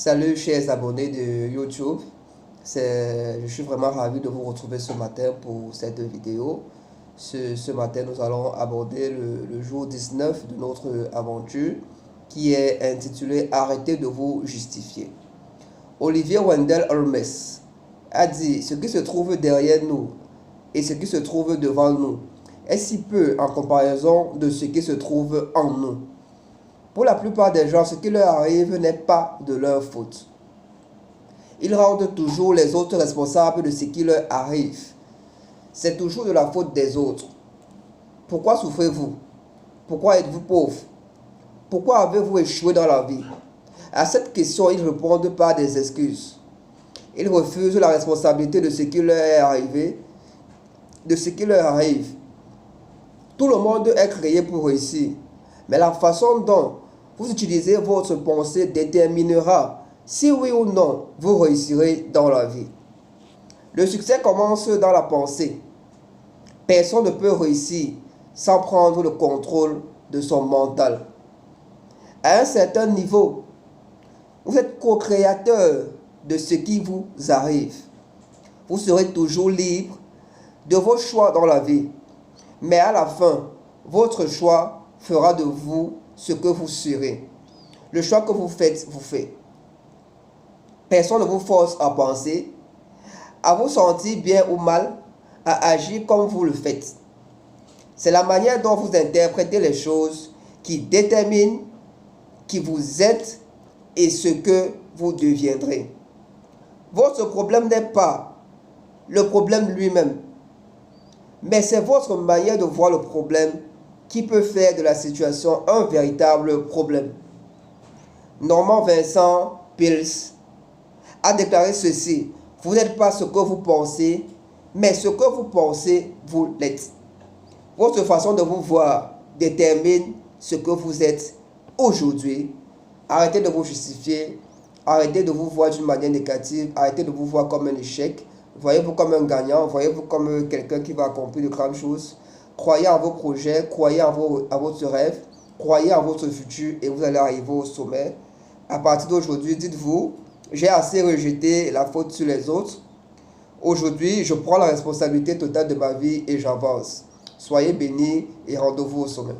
Salut chers abonnés de YouTube, je suis vraiment ravi de vous retrouver ce matin pour cette vidéo. Ce matin, nous allons aborder le jour 19 de notre aventure qui est intitulé Arrêtez de vous justifier. Olivier Wendell Holmes a dit: ce qui se trouve derrière nous et ce qui se trouve devant nous est si peu en comparaison de ce qui se trouve en nous. Pour la plupart des gens, ce qui leur arrive n'est pas de leur faute. Ils rendent toujours les autres responsables de ce qui leur arrive. C'est toujours de la faute des autres. Pourquoi souffrez-vous? Pourquoi êtes-vous pauvre? Pourquoi avez-vous échoué dans la vie? À cette question, ils répondent par des excuses. Ils refusent la responsabilité de ce qui leur est arrivé, de ce qui leur arrive. Tout le monde est créé pour réussir, mais la façon dont vous utilisez votre pensée déterminera si oui ou non vous réussirez dans la vie. Le succès commence dans la pensée. Personne ne peut réussir sans prendre le contrôle de son mental. À un certain niveau, vous êtes co-créateur de ce qui vous arrive. Vous serez toujours libre de vos choix dans la vie. Mais à la fin, votre choix fera de vous ce que vous serez. Le choix que vous faites, vous faites. Personne ne vous force à penser, à vous sentir bien ou mal, à agir comme vous le faites. C'est la manière dont vous interprétez les choses qui détermine qui vous êtes et ce que vous deviendrez. Votre problème n'est pas le problème lui-même, mais c'est votre manière de voir le problème qui peut faire de la situation un véritable problème. Norman Vincent Peale a déclaré ceci: vous n'êtes pas ce que vous pensez, mais ce que vous pensez, vous l'êtes. Votre façon de vous voir détermine ce que vous êtes aujourd'hui. Arrêtez de vous justifier, arrêtez de vous voir d'une manière négative, arrêtez de vous voir comme un échec. Voyez-vous comme un gagnant, voyez-vous comme quelqu'un qui va accomplir de grandes choses. Croyez en vos projets, croyez à votre rêve, croyez en votre futur et vous allez arriver au sommet. À partir d'aujourd'hui, dites-vous: j'ai assez rejeté la faute sur les autres. Aujourd'hui, je prends la responsabilité totale de ma vie et j'avance. Soyez bénis et rendez-vous au sommet.